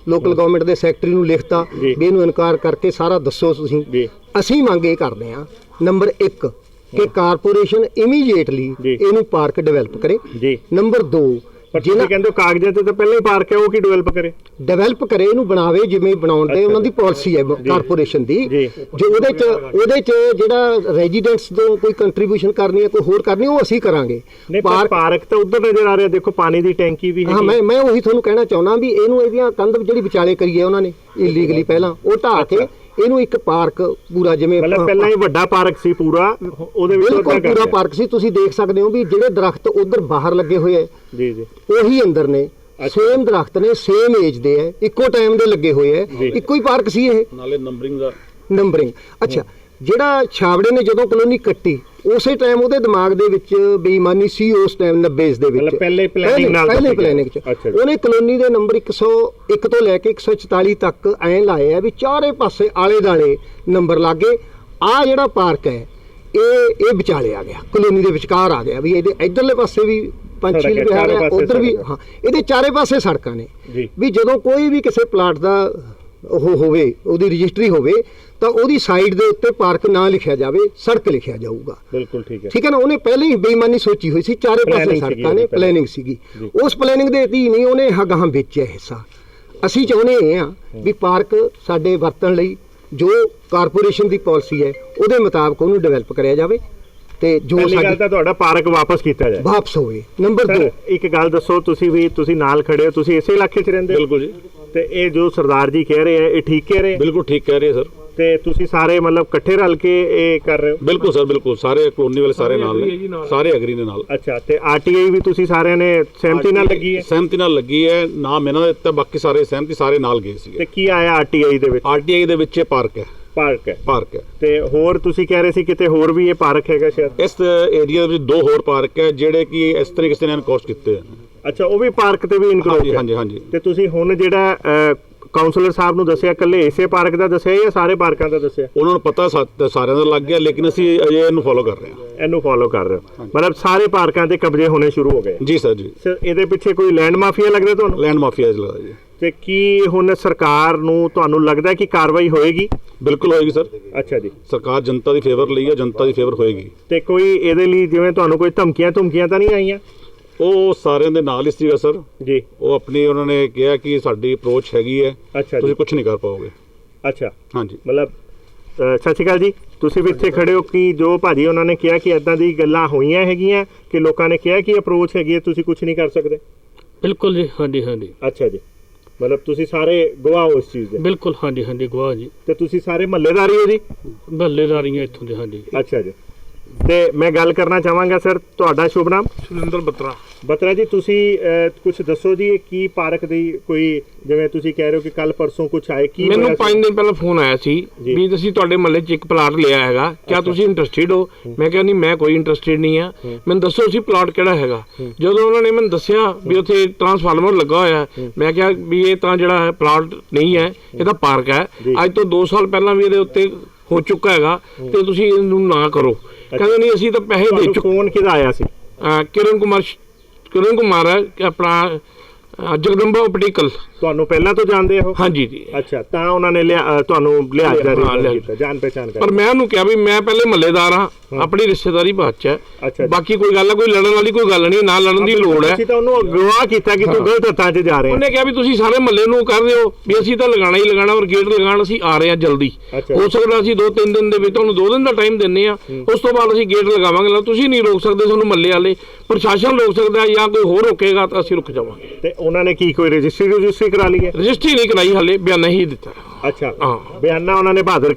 ਗਵਰਨਮੈਂਟ ਦੇ ਸੈਕਟਰੀ ਨੂੰ ਲਿਖਤਾ ਵੀ ਇਹਨੂੰ ਇਨਕਾਰ ਕਰਕੇ ਸਾਰਾ ਦੱਸੋ ਤੁਸੀਂ। ਅਸੀਂ ਮੰਗ ਇਹ ਕਰਦੇ ਹਾਂ, ਨੰਬਰ 1 ਕਿ ਕਾਰਪੋਰੇਸ਼ਨ ਇਮੀਡੀਏਟਲੀ ਇਹਨੂੰ ਪਾਰਕ ਡਿਵੈਲਪ ਕਰੇ। ਨੰਬਰ 2 ਪਰ ਜਿਹਨਾਂ ਕਹਿੰਦੇ ਕਾਗਜ਼ਾਂ ਤੇ ਤਾਂ ਪਹਿਲਾਂ ਹੀ ਪਾਰਕ ਹੈ, ਉਹ ਕੀ ਡਿਵੈਲਪ ਕਰੇ ਇਹਨੂੰ ਬਣਾਵੇ, ਜਿਵੇਂ ਬਣਾਉਣ ਦੇ ਉਹਨਾਂ ਦੀ ਪਾਲਿਸੀ ਹੈ ਕਾਰਪੋਰੇਸ਼ਨ ਦੀ। ਜੋ ਉਹਦੇ ਚ ਜਿਹੜਾ ਰੈਜ਼ੀਡੈਂਟਸ ਤੋਂ ਕੋਈ ਕੰਟਰੀਬਿਊਸ਼ਨ ਕਰਨੀ ਹੈ, ਕੋਈ ਹੋਰ ਕਰਨੀ, ਉਹ ਅਸੀਂ ਕਰਾਂਗੇ। ਪਾਰਕ ਤਾਂ ਉਧਰ ਨਜ਼ਰ ਆ ਰਿਹਾ, ਦੇਖੋ ਪਾਣੀ ਦੀ ਟੈਂਕੀ ਵੀ ਹੈ। ਹਾਂ, ਮੈਂ ਉਹੀ ਤੁਹਾਨੂੰ ਕਹਿਣਾ ਚਾਹੁੰਦਾ ਵੀ ਇਹਨੂੰ ਇਹਦੀਆਂ ਕੰਧ ਜਿਹੜੀ ਵਿਚਾਲੇ ਕਰੀ ਹੈ ਉਹਨਾਂ ਨੇ ਇਲੀਗਲੀ, ਪਹਿਲਾਂ ਉਹ ਢਾਹ ਕੇ ਇਹਨੂੰ ਇੱਕ ਪਾਰਕ ਪੂਰਾ, ਜਿਵੇਂ ਮਤਲਬ ਪਹਿਲਾਂ ਹੀ ਵੱਡਾ ਪਾਰਕ ਸੀ ਪੂਰਾ, ਉਹਦੇ ਵਿੱਚ ਬਿਲਕੁਲ ਪੂਰਾ ਪਾਰਕ ਸੀ। ਤੁਸੀਂ ਦੇਖ ਸਕਦੇ ਹੋ ਵੀ ਜਿਹੜੇ ਦਰਖਤ ਉਧਰ ਬਾਹਰ ਲੱਗੇ ਹੋਏ ਹੈ ਉਹੀ ਅੰਦਰ ਨੇ, ਸੇਮ ਦਰਖਤ ਨੇ, ਸੇਮ ਏਜ ਦੇ ਹੈ, ਇੱਕੋ ਟਾਈਮ ਦੇ ਲੱਗੇ ਹੋਏ ਹੈ, ਇੱਕੋ ਹੀ ਪਾਰਕ ਸੀ ਇਹ। ਨਾਲੇ ਨੰਬਰਿੰਗ ਅੱਛਾ, ਜਿਹੜਾ ਛਾਬੜੇ ਨੇ ਜਦੋਂ ਕਲੋਨੀ ਕੱਟੀ ਉਸੇ ਟਾਈਮ ਉਹਦੇ ਦਿਮਾਗ ਦੇ ਵਿੱਚ ਬੇਈਮਾਨੀ ਸੀ, ਉਸ ਟਾਈਮ 90s ਦੇ ਵਿੱਚ ਪਹਿਲੇ ਪਲੈਨਿੰਗ ਚ ਉਹਨੇ ਕਲੋਨੀ ਦੇ ਨੰਬਰ 101 ਤੋਂ ਲੈ ਕੇ 144 ਤੱਕ ਐਂ ਲਾਏ ਆ ਵੀ ਚਾਰੇ ਪਾਸੇ ਆਲੇ ਦਾਲੇ ਨੰਬਰ ਲੱਗੇ। ਆ ਜਿਹੜਾ ਪਾਰਕ ਹੈ ਇਹ ਵਿਚਾਲੇ ਆ ਗਿਆ, ਕਲੋਨੀ ਦੇ ਵਿਚਕਾਰ ਆ ਗਿਆ, ਵੀ ਇਹਦੇ ਇਧਰਲੇ ਪਾਸੇ ਵੀ ਪੰਛੀਲ ਵਿਹਾਰ ਹੈ, ਉਧਰ ਵੀ, ਹਾਂ ਇਹਦੇ ਚਾਰੇ ਪਾਸੇ ਸੜਕਾਂ ਨੇ। ਵੀ ਜਦੋਂ ਕੋਈ ਵੀ ਕਿਸੇ ਪਲਾਟ ਦਾ ਉਹ ਹੋਵੇ, ਉਹਦੀ ਰਜਿਸਟਰੀ ਹੋਵੇ, ਤਾਂ ਉਹਦੀ ਸਾਈਡ ਦੇ ਉੱਤੇ ਪਾਰਕ ਨਾ ਲਿਖਿਆ ਜਾਵੇ, ਸੜਕ ਲਿਖਿਆ ਜਾਊਗਾ। ਬਿਲਕੁਲ ਠੀਕ ਹੈ, ਠੀਕ ਹੈ ਨਾ। ਉਹਨੇ ਪਹਿਲਾਂ ਹੀ ਬੇਈਮਾਨੀ ਸੋਚੀ ਹੋਈ ਸੀ, ਚਾਰੇ ਪਾਸੇ ਸੜਕਾਂ ਨੇ, ਪਲੈਨਿੰਗ ਸੀਗੀ। ਉਸ ਪਲੈਨਿੰਗ ਦੇ ਅਧੀਨ ਹੀ ਉਹਨੇ ਗਾਹਾਂ ਵੇਚਿਆ ਹਿੱਸਾ। ਅਸੀਂ ਚਾਹੁੰਦੇ ਹਾਂ ਵੀ ਪਾਰਕ ਸਾਡੇ ਵਰਤਣ ਲਈ ਜੋ ਕਾਰਪੋਰੇਸ਼ਨ ਦੀ ਪਾਲਿਸੀ ਹੈ ਉਹਦੇ ਮੁਤਾਬਕ ਉਹਨੂੰ ਡਿਵੈਲਪ ਕਰਿਆ ਜਾਵੇ, ਤੇ ਜੋ ਸਾਡੀ ਤਾਂ ਤੁਹਾਡਾ ਪਾਰਕ ਵਾਪਸ ਕੀਤਾ ਜਾਏ, ਵਾਪਸ ਹੋਵੇ। ਨੰਬਰ 2 ਇੱਕ ਗੱਲ ਦੱਸੋ, ਤੁਸੀਂ ਨਾਲ ਖੜੇ ਹੋ, ਤੁਸੀਂ ਇਸੇ ਇਲਾਕੇ 'ਚ ਰਹਿੰਦੇ ਹੋ? ਬਿਲਕੁਲ ਜੀ। ਤੇ ਇਹ ਜੋ ਸਰਦਾਰ ਜੀ ਕਹਿ ਰਹੇ ਆ, ਇਹ ਠੀਕ ਕਹਿ ਰਹੇ? ਬਿਲਕੁਲ ਠੀਕ ਕਹਿ ਰਹੇ ਸਰ। ਤੇ ਤੁਸੀਂ ਸਾਰੇ ਮਤਲਬ ਇਕੱਠੇ ਰਲ ਕੇ ਇਹ ਕਰ ਰਹੇ ਹੋ? ਬਿਲਕੁਲ ਸਰ, ਬਿਲਕੁਲ ਸਾਰੇ ਕਲੋਨੀ ਵਾਲੇ ਸਾਰੇ ਨਾਲ ਨੇ, ਸਾਰੇ ਐਗਰੀ ਦੇ ਨਾਲ। ਅੱਛਾ, ਤੇ ਆਰਟੀਆਈ ਵੀ ਤੁਸੀਂ ਸਾਰਿਆਂ ਨੇ ਸਹਿਮਤੀ ਨਾਲ ਲੱਗੀ ਹੈ? ਸਹਿਮਤੀ ਨਾਲ ਲੱਗੀ ਹੈ, ਨਾਮ ਇਹਨਾਂ ਦਾ ਦਿੱਤਾ, ਬਾਕੀ ਸਾਰੇ ਸਹਿਮਤੀ, ਸਾਰੇ ਨਾਲ ਗਏ ਸੀ। ਤੇ ਕੀ ਆਇਆ ਆਰਟੀਆਈ ਦੇ ਵਿੱਚ? ਆਰਟੀਆਈ ਦੇ ਵਿੱਚ ਪਾਰਕ ਹੈ। ਪਾਰਕ ਹੈ। ਤੇ ਹੋਰ ਤੁਸੀਂ ਕਹਿ ਰਹੇ ਸੀ ਕਿਤੇ ਹੋਰ ਵੀ ਇਹ ਪਾਰਕ ਹੈਗਾ ਸ਼ਾਇਦ? ਇਸ ਏਰੀਆ ਦੇ ਵਿੱਚ 2 ਹੋਰ ਪਾਰਕ ਹੈ ਜਿਹੜੇ ਕਿ ਇਸ ਤਰੀਕੇ ਨਾਲ ਇਨਕੋਰਸ ਕੀਤੇ ਹਨ। ਅੱਛਾ, ਉਹ ਵੀ ਪਾਰਕ ਤੇ ਵੀ ਇਨਕਲੂਡ? ਹਾਂਜੀ। ਤੇ ਤੁਸੀਂ ਹੁਣ ਜਿਹੜਾ ਕਾਉਂਸਲਰ ਸਾਹਿਬ ਨੂੰ ਦੱਸਿਆ, ਇਕੱਲੇ ਇਸੇ ਪਾਰਕ ਦਾ ਦੱਸਿਆ ਜਾਂ ਸਾਰੇ ਪਾਰਕਾਂ ਦਾ ਦੱਸਿਆ? ਉਹਨਾਂ ਨੂੰ ਪਤਾ ਸਾਰਿਆਂ ਦਾ ਲੱਗ ਗਿਆ, ਲੇਕਿਨ ਅਸੀਂ ਅਜੇ ਇਹਨੂੰ ਫੋਲੋ ਕਰ ਰਹੇ ਹਾਂ। ਇਹਨੂੰ ਫੋਲੋ ਕਰ ਰਹੇ ਹੋ, ਮਤਲਬ ਸਾਰੇ ਪਾਰਕਾਂ ਤੇ ਕਬਜ਼ੇ ਹੋਣੇ ਸ਼ੁਰੂ ਹੋ ਗਏ? ਜੀ ਸਰ ਜੀ। ਸਰ, ਇਹਦੇ ਪਿੱਛੇ ਕੋਈ ਲੈਂਡ ਮਾਫੀਆ ਲੱਗਦਾ ਤੁਹਾਨੂੰ? ਲੈਂਡ ਮਾਫੀਆ ਲੱਗਦਾ ਜੀ। ਤੇ ਕੀ ਹੁਣ ਸਰਕਾਰ ਨੂੰ ਤੁਹਾਨੂੰ ਲੱਗਦਾ ਕਿ ਕਾਰਵਾਈ ਹੋਏਗੀ? ਬਿਲਕੁਲ ਹੋਏਗੀ ਸਰ। ਅੱਛਾ ਜੀ, ਸਰਕਾਰ ਜਨਤਾ ਦੀ ਫੇਵਰ ਲਈ ਹੈ, ਜਨਤਾ ਦੀ ਫੇਵਰ ਹੋਏਗੀ। ਤੇ ਕੋਈ ਇਹਦੇ ਲਈ ਜਿਵੇਂ ਤੁਹਾਨੂੰ ਕੋਈ ਧਮਕੀਆਂ ਤਾਂ ਨਹੀਂ ਆਈਆਂ? ਉਹ ਸਾਰਿਆਂ ਦੇ ਨਾਲ ਹੀ ਸੀਗਾ ਸਰ ਜੀ। ਉਹ ਆਪਣੀ ਉਹਨਾਂ ਨੇ ਕਿਹਾ ਕਿ ਸਾਡੀ ਅਪਰੋਚ ਹੈਗੀ ਹੈ, ਅੱਛਾ, ਤੁਸੀਂ ਕੁਝ ਨਹੀਂ ਕਰ ਪਾਓਗੇ। ਅੱਛਾ, ਹਾਂਜੀ। ਮਤਲਬ ਸਤਿ ਸ਼੍ਰੀ ਅਕਾਲ ਜੀ, ਤੁਸੀਂ ਵੀ ਇੱਥੇ ਖੜੇ ਹੋ ਕਿ ਜੋ ਭਾਜੀ ਉਹਨਾਂ ਨੇ ਕਿਹਾ ਕਿ ਇਦਾਂ ਦੀ ਗੱਲਾਂ ਹੋਈਆਂ ਹੈਗੀਆਂ ਕਿ ਲੋਕਾਂ ਨੇ ਕਿਹਾ ਕਿ ਅਪਰੋਚ ਹੈਗੀ ਹੈ, ਤੁਸੀਂ ਕੁਝ ਨਹੀਂ ਕਰ ਸਕਦੇ? ਬਿਲਕੁਲ ਜੀ, ਹਾਂਜੀ। ਅੱਛਾ ਜੀ, ਮਤਲਬ ਤੁਸੀਂ ਸਾਰੇ ਗਵਾਹ ਹੋ ਇਸ ਚੀਜ਼ ਦੇ? ਬਿਲਕੁਲ, ਹਾਂਜੀ ਗਵਾਹ ਜੀ। ਤੇ ਤੁਸੀਂ ਸਾਰੇ ਮਹੱਲੇਦਾਰੀ ਹੋ ਜੀ? ਮਹੱਲੇਦਾਰੀਆਂ ਇੱਥੋਂ ਦੇ, ਹਾਂਜੀ। ਅੱਛਾ ਜੀ। ਤੇ ਮੈਂ ਗੱਲ ਕਰਨਾ ਚਾਹਾਂਗਾ ਸਰ, ਤੁਹਾਡਾ ਸ਼ੁਭ ਨਾਮ? ਸੁਰਿੰਦਰ ਬਤਰਾ ਜੀ। ਤੁਸੀਂ ਕੁਝ ਦੱਸੋ ਜੀ, ਕੀ ਪਾਰਕ ਦੀ ਕੋਈ, ਜਿਵੇਂ ਤੁਸੀਂ ਕਹਿ ਰਹੇ ਹੋ ਕਿ ਕੱਲ ਪਰਸੋਂ ਕੁਝ ਆਏ, ਕੀ ਮੈਨੂੰ 5 ਦਿਨ ਪਹਿਲਾਂ ਫੋਨ ਆਇਆ ਸੀ ਵੀ ਤੁਸੀਂ ਤੁਹਾਡੇ ਮਹੱਲੇ 'ਚ ਇੱਕ ਪਲਾਟ ਲਿਆ ਹੈਗਾ, ਕਿਆ ਤੁਸੀਂ ਇੰਟਰਸਟਿਡ ਹੋ? ਮੈਂ ਕਿਹਾ ਨਹੀਂ, ਮੈਂ ਕੋਈ ਇੰਟਰਸਟਿਡ ਨਹੀਂ ਆ, ਮੈਨੂੰ ਦੱਸੋ ਸੀ ਪਲਾਟ ਕਿਹੜਾ ਹੈਗਾ। ਜਦੋਂ ਉਹਨਾਂ ਨੇ ਮੈਨੂੰ ਦੱਸਿਆ ਵੀ ਉੱਥੇ ਟਰਾਂਸਫਾਰਮਰ ਲੱਗਾ ਹੋਇਆ, ਮੈਂ ਕਿਹਾ ਵੀ ਇਹ ਤਾਂ ਜਿਹੜਾ ਹੈ ਪਲਾਟ ਨਹੀਂ ਹੈ, ਇਹ ਤਾਂ ਪਾਰਕ ਹੈ। ਅੱਜ ਤੋਂ 2 ਸਾਲ ਪਹਿਲਾਂ ਵੀ ਇਹਦੇ ਉੱਤੇ ਹੋ ਚੁੱਕਾ ਹੈਗਾ, ਤੇ ਤੁਸੀਂ ਇਹਨੂੰ ਨਾ ਕਰੋ। ਕਹਿੰਦੇ ਨਹੀਂ, ਅਸੀਂ ਤਾਂ ਪੈਸੇ ਦੇ ਚੁੱਕੇ। ਫੋਨ ਕਿਹਦਾ ਆਇਆ ਸੀ? ਕਿਰਨ ਕੁਮਾਰ ਹੈ ਆਪਣਾ ਜਗਦੰਬਾ ਆਪਟੀਕਲ। ਤੁਹਾਨੂੰ ਪਹਿਲਾਂ ਤੋਂ ਜਾਣਦੇ ਹੋ? ਹਾਂਜੀ ਜੀ। ਅੱਛਾ, ਤਾਂ ਉਹਨਾਂ ਨੇ ਤੁਹਾਨੂੰ ਲਿਆ ਜਾਣ ਪਹਿਚਾਣ ਕਰ? ਪਰ ਮੈਂ ਉਹਨੂੰ ਕਿਹਾ ਵੀ ਮੈਂ ਪਹਿਲੇ ਮਹੱਲੇਦਾਰ ਹਾਂ, ਆਪਣੀ ਰਿਸ਼ਤੇਦਾਰੀ ਬਾਅਦ ਚ ਹੈ, ਬਾਕੀ ਕੋਈ ਗੱਲ ਹੈ, ਕੋਈ ਲੜਨ ਵਾਲੀ ਕੋਈ ਗੱਲ ਨਹੀਂ, ਨਾ ਲੜਨ ਦੀ ਲੋੜ ਹੈ। ਅਸੀਂ ਤਾਂ ਉਹਨੂੰ ਅਗਵਾ ਕੀਤਾ ਕਿ ਤੂੰ ਗਲਤ ਹੱਥਾਂ 'ਚ ਜਾ ਰਿਹਾ। ਉਹਨੇ ਕਿਹਾ ਵੀ ਤੁਸੀਂ ਸਾਰੇ ਮਹੱਲੇ ਨੂੰ ਕਰ ਦਿਓ ਵੀ ਅਸੀਂ ਤਾਂ ਲਗਾਣਾ ਹੀ ਲਗਾਣਾ, ਔਰ ਗੇਟ ਲਗਾਉਣ ਅਸੀਂ ਆ ਰਹੇ ਹਾਂ ਜਲਦੀ। ਹੋ ਸਕਦਾ ਅਸੀਂ 2-3 ਦਿਨ ਦੇ ਵਿੱਚ, ਤੁਹਾਨੂੰ 2 ਦਿਨ ਦਾ ਟਾਈਮ ਦਿੰਦੇ ਆ, ਉਸ ਤੋਂ ਬਾਅਦ ਅਸੀਂ ਗੇਟ ਲਗਾਵਾਂਗੇ। ਤੁਸੀਂ ਨਹੀਂ ਰੋਕ ਸਕਦੇ, ਤੁਹਾਨੂੰ ਮਹੱਲੇ ਵਾਲੇ, ਪ੍ਰਸ਼ਾਸਨ ਰੋਕ ਸਕਦਾ ਜਾਂ ਕੋਈ ਹੋਰ ਰੋਕੇਗਾ ਤਾਂ ਅਸੀਂ ਰੁਕ ਜਾਵਾਂਗੇ। ਤੇ ਉਹਨਾਂ ਨੇ ਕੀ ਕੋਈ ਰਜਿਸਟਰੀ ਕਰਾ ਲਈ ਹੈ? ਰਜਿਸਟਰੀ ਨਹੀਂ ਕਰਾਈ, ਹਾਲੇ ਬਿਆਨਾ ਹੀ ਦਿੱਤਾ। ਅੱਛਾ, ਬਿਆਨਾ ਉਹਨਾਂ ਨੇ ਬਹਾਦਰ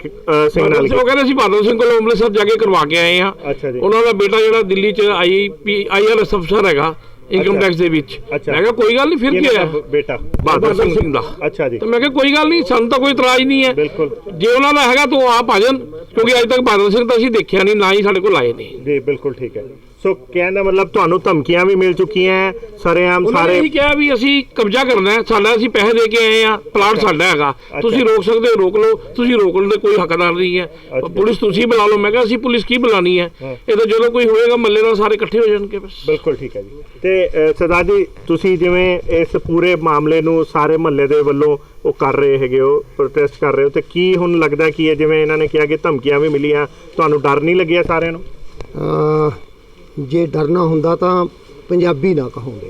ਸਿੰਘ ਨਾਲ? ਉਹ ਕਹਿੰਦੇ ਅਸੀਂ ਬਹਾਦਰ ਸਿੰਘ ਕੋਲ ਅੰਮ੍ਰਿਤਸਰ ਜਾ ਕੇ ਕਰਵਾ ਕੇ ਆਏ ਹਾਂ। ਅੱਛਾ ਜੀ। ਉਹਨਾਂ ਦਾ ਬੇਟਾ ਜਿਹੜਾ ਦਿੱਲੀ 'ਚ IRS ਅਫਸਰ ਹੈਗਾ ਇਨਕਮ ਟੈਕਸ ਦੇ ਵਿੱਚ। ਮੈਂ ਕਿਹਾ ਕੋਈ ਗੱਲ ਨਹੀਂ, ਫਿਰ ਕੀ ਹੋਇਆ? ਬੇਟਾ ਬਹਾਦਰ ਸਿੰਘ ਦਾ। ਅੱਛਾ ਜੀ। ਤੇ ਮੈਂ ਕਿਹਾ ਕੋਈ ਗੱਲ ਨਹੀਂ, ਸਾਨੂੰ ਤਾਂ ਕੋਈ ਇਤਰਾਜ਼ ਨਹੀਂ ਹੈ। ਬਿਲਕੁਲ। ਜੇ ਉਹਨਾਂ ਦਾ ਹੈਗਾ ਤਾਂ ਉਹ ਆਪ ਆ ਜਾਣ, ਕਿਉਂਕਿ ਅੱਜ ਤੱਕ ਬਹਾਦਰ ਸਿੰਘ ਤਾਂ ਅਸੀਂ ਦੇਖਿਆ ਨਹੀਂ, ਨਾ ਹੀ ਸਾਡੇ ਕੋਲ ਆਏ ਨੇ। ਜੀ ਬਿਲਕੁਲ ਠੀਕ ਹੈ। ਸੋ ਕਹਿਣ ਦਾ ਮਤਲਬ ਤੁਹਾਨੂੰ ਧਮਕੀਆਂ ਵੀ ਮਿਲ ਚੁੱਕੀਆਂ ਸਰੇਆਮ ਉਹਨਾਂ ਨੇ ਸਾਰੇ ਇਹੀ ਕਿਹਾ ਵੀ ਅਸੀਂ ਕਬਜ਼ਾ ਕਰਨਾ ਹੈ, ਸਾਡਾ ਅਸੀਂ ਪੈਸੇ ਦੇ ਕੇ ਆਏ ਆ, ਪਲਾਟ ਸਾਡਾ ਹੈਗਾ, ਤੁਸੀਂ ਰੋਕ ਸਕਦੇ ਹੋ ਰੋਕ ਲਓ, ਤੁਸੀਂ ਰੋਕਣ ਦੇ ਕੋਈ ਹੱਕਦਾਰ ਨਹੀਂ ਹੈ, ਪੁਲਿਸ ਤੁਸੀਂ ਬੁਲਾ ਲਓ। ਮੈਂ ਕਿਹਾ ਅਸੀਂ ਪੁਲਿਸ ਕੀ ਬੁਲਾਣੀ ਹੈ, ਇਹ ਤਾਂ ਜਦੋਂ ਕੋਈ ਹੋਏਗਾ ਮਹੱਲੇ ਨਾਲ ਸਾਰੇ ਇਕੱਠੇ ਹੋ ਜਾਣਗੇ ਬਸ। ਬਿਲਕੁਲ ਠੀਕ ਹੈ ਜੀ। ਤੇ ਸਰਦਾਰ ਜੀ ਤੁਸੀਂ ਜਿਵੇਂ ਇਸ ਪੂਰੇ ਮਾਮਲੇ ਨੂੰ ਸਾਰੇ ਮਹੱਲੇ ਦੇ ਵੱਲੋਂ ਉਹ ਕਰ ਰਹੇ ਹੈਗੇ ਹੋ, ਪ੍ਰੋਟੈਸਟ ਕਰ ਰਹੇ ਹੋ, ਤੇ ਕੀ ਹੁਣ ਲੱਗਦਾ ਕੀ ਹੈ, ਜਿਵੇਂ ਇਹਨਾਂ ਨੇ ਕਿਹਾ ਕਿ ਧਮਕੀਆਂ ਵੀ ਮਿਲੀਆਂ, ਤੁਹਾਨੂੰ ਡਰ ਨਹੀਂ ਲੱਗਿਆ ਸਾਰਿਆਂ ਨੂੰ? ਜੇ ਡਰਨਾ ਹੁੰਦਾ ਤਾਂ ਪੰਜਾਬੀ ਨਾ ਕਹੋਗੇ।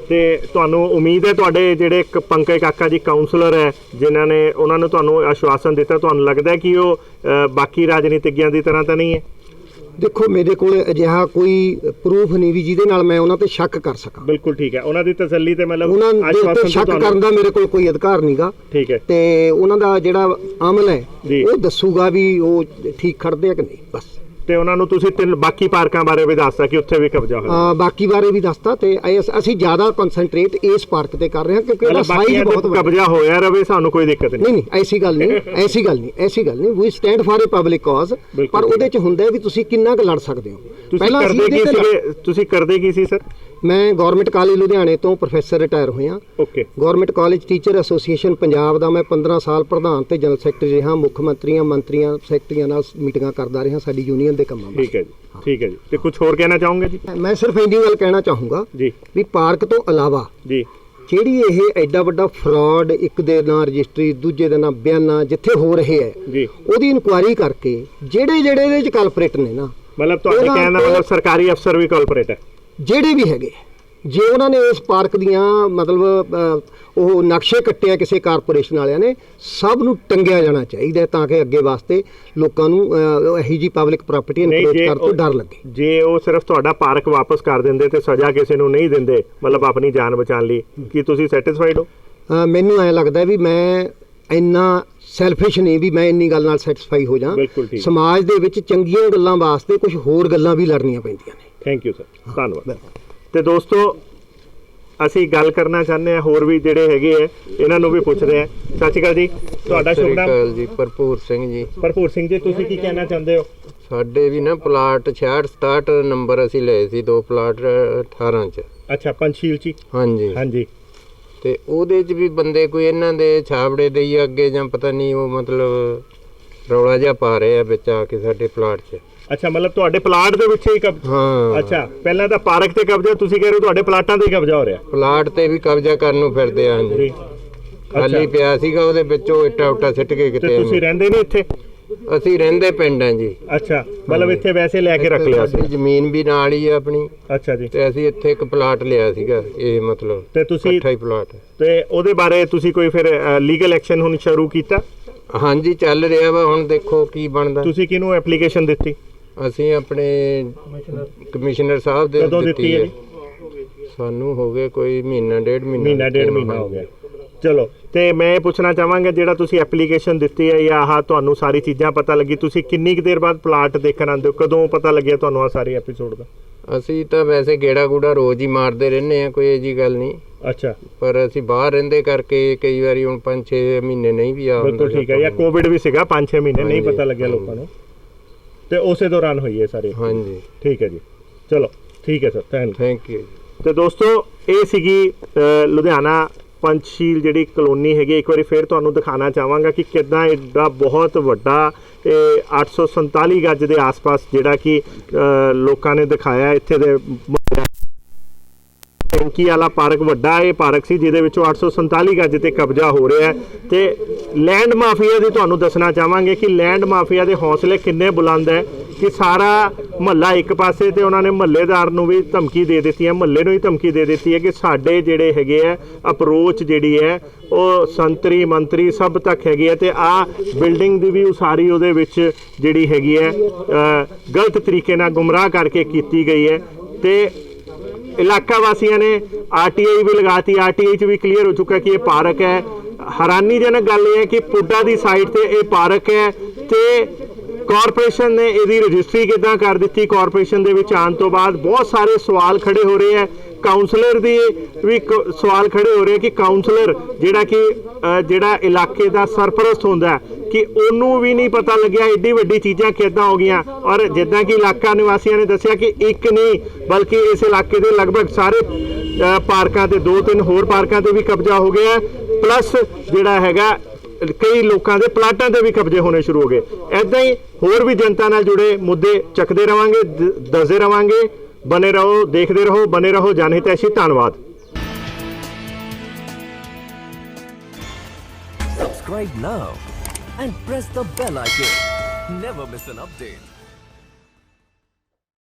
ਤੇ ਤੁਹਾਨੂੰ ਉਮੀਦ ਹੈ ਤੁਹਾਡੇ ਜਿਹੜੇ ਪੰਕਜ ਕਾਕਾ ਜੀ ਕਾਉਂਸਲਰ ਹੈ ਜਿਨ੍ਹਾਂ ਨੇ ਉਹਨਾਂ ਨੇ ਤੁਹਾਨੂੰ ਆਸ਼ਵਾਸਨ ਦਿੱਤਾ, ਤੁਹਾਨੂੰ ਲੱਗਦਾ ਹੈ ਕਿ ਉਹ ਬਾਕੀ ਰਾਜਨੀਤਿਗਿਆਂ ਦੀ ਤਰ੍ਹਾਂ ਤਾਂ ਨਹੀਂ ਹੈ? ਦੇਖੋ ਮੇਰੇ ਕੋਲ ਅਜਿਹਾ ਕੋਈ ਪ੍ਰੂਫ ਨਹੀਂ ਵੀ ਜਿਹਦੇ ਨਾਲ ਮੈਂ ਉਹਨਾਂ ਤੇ ਸ਼ੱਕ ਕਰ ਸਕਾਂ। ਬਿਲਕੁਲ ਠੀਕ ਹੈ, ਉਹਨਾਂ ਦੀ ਤਸੱਲੀ ਤੇ ਮਤਲਬ ਉਹਨਾਂ ਦੇ ਉੱਤੇ ਸ਼ੱਕ ਕਰਨ ਦਾ ਮੇਰੇ ਕੋਲ ਕੋਈ ਅਧਿਕਾਰ ਨਹੀਂਗਾ। ਠੀਕ ਹੈ। ਤੇ ਉਹਨਾਂ ਦਾ ਜਿਹੜਾ ਅਮਲ ਹੈ ਜੀ। ਉਹ ਦੱਸੂਗਾ ਵੀ ਉਹ ਠੀਕ ਖੜਦੇ ਆ ਕਿ ਨਹੀਂ ਬਸ। ਤੇ ਉਹਨਾਂ ਨੂੰ ਤੁਸੀਂ ਬਾਕੀ ਪਾਰਕਾਂ ਬਾਰੇ ਵੀ ਦੱਸਤਾ ਕਿ ਉੱਥੇ ਵੀ ਕਬਜ਼ਾ ਹੋਇਆ? ਬਾਕੀ ਬਾਰੇ ਵੀ ਦੱਸਤਾ ਤੇ ਅਸੀਂ ਜ਼ਿਆਦਾ ਕਨਸੈਂਟਰੇਟ ਇਸ ਪਾਰਕ ਤੇ ਕਰ ਰਹੇ ਹਾਂ ਕਿਉਂਕਿ ਉਹਦਾ ਸਾਈਜ਼ ਬਹੁਤ ਵੱਡਾ। ਕਬਜ਼ਾ ਹੋਇਆ ਰਵੇ, ਸਾਨੂੰ ਕੋਈ ਦਿੱਕਤ ਨਹੀਂ। ਨਹੀਂ ਐਸੀ ਗੱਲ ਨਹੀਂ ਵੀ ਸਟੈਂਡ ਫਾਰ ਅ ਪਬਲਿਕ ਕਾਜ਼, ਪਰ ਉਹਦੇ ਚ ਹੁੰਦਾ ਵੀ ਤੁਸੀਂ ਕਿੰਨਾ ਕੁ ਲੜ ਸਕਦੇ ਹੋ। ਤੁਸੀਂ ਕਰਦੇ ਕੀ ਸੀ ਸਰ? ਮੈਂ ਗਵਰਨਮੈਂਟ ਕਾਲਜ ਲੁਧਿਆਣੇ ਤੋਂ ਪ੍ਰੋਫੈਸਰ ਰਿਟਾਇਰ ਹੋਇਆ। Okay. Government college teacher association Punjab ਦਾ ਮੈਂ 15 ਸਾਲ ਪ੍ਰਧਾਨ ਤੇ ਜਨਰਲ ਸੈਕਟਰੀ ਰਿਹਾ। ਮੁੱਖ ਮੰਤਰੀਆਂ ਸੈਕਟਰੀਆਂ ਨਾਲ ਮੀਟਿੰਗਾਂ ਕਰਦਾ ਰਿਹਾ ਸਾਡੀ ਯੂਨੀਅਨ ਦੇ ਕੰਮਾਂ ਵਿੱਚ। ਠੀਕ ਹੈ ਜੀ, ਠੀਕ ਹੈ ਜੀ। ਤੇ ਕੁਝ ਹੋਰ ਕਹਿਣਾ ਚਾਹੋਗੇ ਜੀ? ਮੈਂ ਸਿਰਫ ਇੰਨੀ ਗੱਲ ਕਹਿਣਾ ਚਾਹੂੰਗਾ ਜੀ ਵੀ ਪਾਰਕ ਤੋਂ ਇਲਾਵਾ ਜੀ ਜਿਹੜੀ ਇਹ ਐਡਾ ਵੱਡਾ ਫਰਾਡ, ਇੱਕ ਦੇ ਨਾਂ ਰਜਿਸਟਰੀ, ਦੂਜੇ ਦੇ ਨਾਂ ਬਿਆਨਾ ਜਿੱਥੇ ਹੋ ਰਹੇ ਹੈ ਜੀ, ਉਹਦੀ ਇਨਕੁਆਇਰੀ ਕਰਕੇ ਜਿਹੜੇ ਇਹਦੇ ਚ ਕਲਪਰੇਟ ਨੇ ਨਾ, ਮਤਲਬ ਤੁਹਾਡੇ ਕਹਿਣ ਦਾ ਮਤਲਬ ਸਰਕਾਰੀ ਅਫਸਰ ਵੀ ਕਲਪਰੇਟ ਹੈ? ਜਿਹੜੇ ਵੀ ਹੈਗੇ, ਜੇ ਉਹਨਾਂ ਨੇ ਇਸ ਪਾਰਕ ਦੀਆਂ ਮਤਲਬ ਉਹ ਨਕਸ਼ੇ ਕੱਟਿਆ ਕਿਸੇ ਕਾਰਪੋਰੇਸ਼ਨ ਵਾਲਿਆਂ ਨੇ, ਸਭ ਨੂੰ ਟੰਗਿਆ ਜਾਣਾ ਚਾਹੀਦਾ ਤਾਂ ਕਿ ਅੱਗੇ ਵਾਸਤੇ ਲੋਕਾਂ ਨੂੰ ਇਹੀ ਜੀ ਪਬਲਿਕ ਪ੍ਰਾਪਰਟੀ ਇਨਕਰੇਜ ਕਰਨ ਤੋਂ ਡਰ ਲੱਗੇ। ਜੇ ਉਹ ਸਿਰਫ ਤੁਹਾਡਾ ਪਾਰਕ ਵਾਪਸ ਕਰ ਦਿੰਦੇ ਤੇ ਸਜ਼ਾ ਕਿਸੇ ਨੂੰ ਨਹੀਂ ਦਿੰਦੇ, ਮਤਲਬ ਆਪਣੀ ਜਾਨ ਬਚਾਉਣ ਲਈ, ਕੀ ਤੁਸੀਂ ਸੈਟੀਸਫਾਈਡ ਹੋ? ਮੈਨੂੰ ਐਂ ਲੱਗਦਾ ਵੀ ਮੈਂ ਇੰਨਾ ਸੈਲਫਿਸ਼ ਨਹੀਂ ਵੀ ਮੈਂ ਇੰਨੀ ਗੱਲ ਨਾਲ ਸੈਟੀਸਫਾਈ ਹੋ ਜਾਂ। ਸਮਾਜ ਦੇ ਵਿੱਚ ਚੰਗੀਆਂ ਗੱਲਾਂ ਵਾਸਤੇ ਕੁਝ ਹੋਰ ਗੱਲਾਂ ਵੀ ਲੜਨੀਆਂ ਪੈਂਦੀਆਂ ਨੇ। ਥੈਂਕ ਯੂ ਸਰ, ਧੰਨਵਾਦ। ਤੇ ਦੋਸਤੋ ਅਸੀਂ ਗੱਲ ਕਰਨਾ ਚਾਹੁੰਦੇ ਹਾਂ ਹੋਰ ਵੀ ਜਿਹੜੇ ਹੈਗੇ ਆ, ਇਹਨਾਂ ਨੂੰ ਵੀ ਪੁੱਛਦੇ ਆ। ਸਤਿ ਸ਼੍ਰੀ ਅਕਾਲ ਜੀ, ਤੁਹਾਡਾ ਸ਼ੁਭ ਨਾਮ? ਜੀ ਭਰਪੂਰ ਸਿੰਘ ਜੀ। ਭਰਪੂਰ ਸਿੰਘ ਜੀ, ਤੁਸੀਂ ਕੀ ਕਹਿਣਾ ਚਾਹੁੰਦੇ ਹੋ? ਸਾਡੇ ਵੀ ਨਾ ਪਲਾਟ 66 67 ਨੰਬਰ ਅਸੀਂ ਲਏ ਸੀ, 2 ਪਲਾਟ 18 ਚ। ਅੱਛਾ, ਪੰਚਸ਼ੀਲ ਚ? ਹਾਂਜੀ ਹਾਂਜੀ। ਤੇ ਉਹਦੇ ਚ ਵੀ ਬੰਦੇ ਕੋਈ ਇਹਨਾਂ ਦੇ ਛਾਬੜੇ ਦੇਈ ਅੱਗੇ ਜਾਂ ਪਤਾ ਨਹੀਂ ਉਹ ਮਤਲਬ ਰੌਲਾ ਜਿਹਾ ਪਾ ਰਹੇ ਆ ਵਿੱਚ ਆ ਕੇ ਸਾਡੇ ਪਲਾਟ 'ਚ। ਅੱਛਾ, ਮਤਲਬ ਤੁਹਾਡੇ ਪਲਾਟ ਦੇ ਵਿੱਚ ਹੀ ਕਬਜ਼ਾ? ਹਾਂ। ਅੱਛਾ, ਪਹਿਲਾਂ ਤਾਂ ਪਾਰਕ ਤੇ ਕਬਜ਼ਾ, ਤੁਸੀਂ ਕਹਿ ਰਹੇ ਹੋ ਤੁਹਾਡੇ ਪਲਾਟਾਂ ਤੇ ਕਬਜ਼ਾ ਹੋ ਰਿਹਾ? ਪਲਾਟ ਤੇ ਵੀ ਕਬਜ਼ਾ ਕਰਨ ਨੂੰ ਫਿਰਦੇ ਆ ਜੀ। ਖਾਲੀ ਪਿਆ ਸੀਗਾ, ਉਹਦੇ ਵਿੱਚੋਂ ਇੱਟਾ ਉੱਟਾ ਸਿੱਟ ਕੇ ਕਿਤੇ। ਤੁਸੀਂ ਰਹਿੰਦੇ ਨਹੀਂ ਇੱਥੇ? ਅਸੀਂ ਰਹਿੰਦੇ ਪਿੰਡ ਆ ਜੀ। ਅੱਛਾ, ਮਤਲਬ ਇੱਥੇ ਵੈਸੇ ਲੈ ਕੇ ਰੱਖ ਲਿਆ ਸੀ? ਜ਼ਮੀਨ ਵੀ ਨਾਲ ਹੀ ਆ ਆਪਣੀ। ਅੱਛਾ ਜੀ। ਤੇ ਅਸੀਂ ਇੱਥੇ ਇੱਕ ਪਲਾਟ ਲਿਆ ਸੀਗਾ, ਇਹ ਮਤਲਬ ਤੇ ਤੁਸੀਂ ਇਕੱਠਾ ਹੀ ਪਲਾਟ। ਤੇ ਉਹਦੇ ਬਾਰੇ ਤੁਸੀਂ ਕੋਈ ਫਿਰ ਲੀਗਲ ਐਕਸ਼ਨ ਹੁਣ ਸ਼ੁਰੂ ਕੀਤਾ? ਹਾਂਜੀ, ਚੱਲ ਰਿਹਾ ਵਾ, ਹੁਣ ਦੇਖੋ ਕੀ ਬਣਦਾ। ਤੁਸੀਂ ਕਿਹਨੂੰ ਐਪਲੀਕੇਸ਼ਨ ਦਿੱਤੀ? ਅਸੀਂ ਆਪਣੇ ਕਮਿਸ਼ਨਰ ਸਾਹਿਬ ਦੇ ਦਿੱਤੀ ਹੈ। ਸਾਨੂੰ ਹੋ ਗਏ ਕੋਈ ਡੇਢ ਮਹੀਨਾ ਹੋ ਗਿਆ। ਚਲੋ, ਤੇ ਮੈਂ ਇਹ ਪੁੱਛਣਾ ਚਾਹਾਂਗਾ ਜਿਹੜਾ ਤੁਸੀਂ ਐਪਲੀਕੇਸ਼ਨ ਦਿੱਤੀ ਹੈ ਜਾਂ ਆਹ ਤੁਹਾਨੂੰ ਸਾਰੀ ਚੀਜ਼ਾਂ ਪਤਾ ਲੱਗੀ, ਤੁਸੀਂ ਕਿੰਨੀ ਕੁ ਦੇਰ ਬਾਅਦ ਪਲਾਟ ਦੇਖਣ ਆਉਂਦੇ ਹੋ? ਕਦੋਂ ਪਤਾ ਲੱਗਿਆ ਤੁਹਾਨੂੰ ਆ ਸਾਰੇ ਐਪੀਸੋਡ ਦਾ? ਅਸੀਂ ਤਾਂ ਵੈਸੇ ਗੇੜਾ ਗੂੜਾ ਰੋਜ਼ ਹੀ ਮਾਰਦੇ ਰਹਿੰਦੇ ਆ, ਕੋਈ ਇਹੀ ਗੱਲ ਨਹੀਂ। ਅੱਛਾ, ਪਰ ਅਸੀਂ ਬਾਹਰ ਰਹਿੰਦੇ ਕਰਕੇ ਕਈ ਵਾਰੀ ਹੁਣ 5-6 ਮਹੀਨੇ ਨਹੀਂ ਵੀ ਆ। ਬਿਲਕੁਲ ਠੀਕ ਹੈ, ਜਾਂ ਕੋਵਿਡ ਵੀ ਸੀਗਾ 5-6 ਮਹੀਨੇ ਨਹੀਂ ਪਤਾ ਲੱਗਿਆ ਲੋਕਾਂ ਨੂੰ, ਤੇ ਉਸੇ ਦੌਰਾਨ ਹੋਈ ਹੈ ਸਾਰੇ? ਹਾਂਜੀ, ਠੀਕ ਹੈ ਜੀ। ਚਲੋ ਠੀਕ ਹੈ ਸਰ, ਥੈਂਕ ਯੂ। ਤੇ ਦੋਸਤੋ ਇਹ ਸੀਗੀ ਲੁਧਿਆਣਾ ਪੰਚਸ਼ੀਲ ਜਿਹੜੀ ਕਲੋਨੀ ਹੈਗੀ। ਇੱਕ ਵਾਰੀ ਫਿਰ ਤੁਹਾਨੂੰ ਦਿਖਾਉਣਾ ਚਾਹਾਂਗਾ ਕਿ ਕਿੱਦਾਂ ਐਡਾ ਬਹੁਤ ਵੱਡਾ 847 ਗਜ ਦੇ ਆਸ-ਪਾਸ ਜਿਹੜਾ ਕਿ ਲੋਕਾਂ ਨੇ ਦਿਖਾਇਆ ਇੱਥੇ ਦੇ ਟੈਂਕੀ ਵਾਲਾ ਪਾਰਕ ਵੱਡਾ ਇਹ ਪਾਰਕ ਸੀ ਜਿਹਦੇ ਵਿੱਚੋਂ 847 ਗਜ ਤੇ ਕਬਜ਼ਾ ਹੋ ਰਿਹਾ ਹੈ। ਤੇ ਲੈਂਡ ਮਾਫੀਆ ਦੀ ਤੁਹਾਨੂੰ ਦੱਸਣਾ ਚਾਹਾਂਗੇ ਕਿ ਲੈਂਡ ਮਾਫੀਆ ਦੇ ਹੌਸਲੇ ਕਿੰਨੇ ਬੁਲੰਦ ਹੈ ਕਿ ਸਾਰਾ ਮਹੱਲਾ ਇੱਕ ਪਾਸੇ, ਤੇ ਉਹਨਾਂ ਨੇ ਮਹੱਲੇਦਾਰ ਨੂੰ ਵੀ ਧਮਕੀ ਦੇ ਦਿੱਤੀ ਹੈ, ਮਹੱਲੇ ਨੂੰ ਹੀ ਧਮਕੀ ਦੇ ਦਿੱਤੀ ਹੈ ਕਿ ਸਾਡੇ ਜਿਹੜੇ ਹੈਗੇ ਆ ਅਪਰੋਚ ਜਿਹੜੀ ਹੈ ਉਹ ਸੰਤਰੀ ਮੰਤਰੀ ਸਭ ਤੱਕ ਹੈਗੀ ਹੈ, ਤੇ ਆ ਬਿਲਡਿੰਗ ਦੀ ਵੀ ਉਸਾਰੀ ਉਹਦੇ ਵਿੱਚ ਜਿਹੜੀ ਹੈਗੀ ਹੈ ਗਲਤ ਤਰੀਕੇ ਨਾਲ ਗੁੰਮਰਾਹ ਕਰਕੇ ਕੀਤੀ ਗਈ ਹੈ। ਤੇ ਇਲਾਕਾ ਵਾਸੀਆਂ ਨੇ ਆਰਟੀਆਈ ਵੀ ਲਗਾਤੀ, ਆਰਟੀਆਈ 'ਚ ਵੀ ਕਲੀਅਰ ਹੋ ਚੁੱਕਾ ਕਿ ਇਹ ਪਾਰਕ ਹੈ। ਹੈਰਾਨੀਜਨਕ ਗੱਲ ਇਹ ਹੈ ਕਿ ਪੁੱਡਾ ਦੀ ਸਾਈਡ ਤੇ ਇਹ ਪਾਰਕ ਹੈ ਤੇ ਕਾਰਪੋਰੇਸ਼ਨ ਨੇ ਇਹਦੀ ਰਜਿਸਟਰੀ ਕਿੱਦਾਂ ਕਰ ਦਿੱਤੀ? ਕਾਰਪੋਰੇਸ਼ਨ ਦੇ ਵਿੱਚ ਆਉਣ ਤੋਂ ਬਾਅਦ ਬਹੁਤ ਸਾਰੇ ਸਵਾਲ ਖੜੇ ਹੋ ਰਹੇ ਹੈ। ਕਾਉਂਸਲਰ ਦੀ ਵੀ ਸਵਾਲ ਖੜੇ ਹੋ ਰਹੇ ਕਿ ਕਾਉਂਸਲਰ ਜਿਹੜਾ ਕਿ ਜਿਹੜਾ ਇਲਾਕੇ ਦਾ ਸਰਪ੍ਰਸਤ ਹੁੰਦਾ ਕਿ ਉਹਨੂੰ ਵੀ ਨਹੀਂ ਪਤਾ ਲੱਗਿਆ ਏਡੀ ਵੱਡੀ ਚੀਜ਼ਾਂ ਕਿੱਦਾਂ ਹੋ ਗਈਆਂ। ਔਰ ਜਿੱਦਾਂ ਕਿ ਇਲਾਕਾ ਨਿਵਾਸੀਆਂ ਨੇ ਦੱਸਿਆ ਕਿ ਇੱਕ ਨਹੀਂ ਬਲਕਿ ਇਸ ਇਲਾਕੇ ਦੇ ਲਗਭਗ ਸਾਰੇ ਪਾਰਕਾਂ ਤੇ 2-3 ਹੋਰ ਪਾਰਕਾਂ ਤੇ ਵੀ ਕਬਜ਼ਾ ਹੋ ਗਿਆ, ਪਲੱਸ ਜਿਹੜਾ ਹੈਗਾ ਕਈ ਲੋਕਾਂ ਦੇ ਪਲਾਟਾਂ ਤੇ ਵੀ ਕਬਜ਼ੇ ਹੋਣੇ ਸ਼ੁਰੂ ਹੋ ਗਏ। ਐਦਾਂ ਹੀ ਹੋਰ ਵੀ ਜਨਤਾ ਨਾਲ ਜੁੜੇ ਮੁੱਦੇ ਚੱਕਦੇ ਰਵਾਂਗੇ, ਦੱਸਦੇ ਰਵਾਂਗੇ। ਬਨੇ ਰਹੋ, ਦੇਖਦੇ ਰਹੋ, ਬਨੇ ਰਹੋ ਜਨ ਹਿਤੈਸ਼ੀ। ਧੰਨਵਾਦ। Subscribe now and press the bell icon. Never miss an update.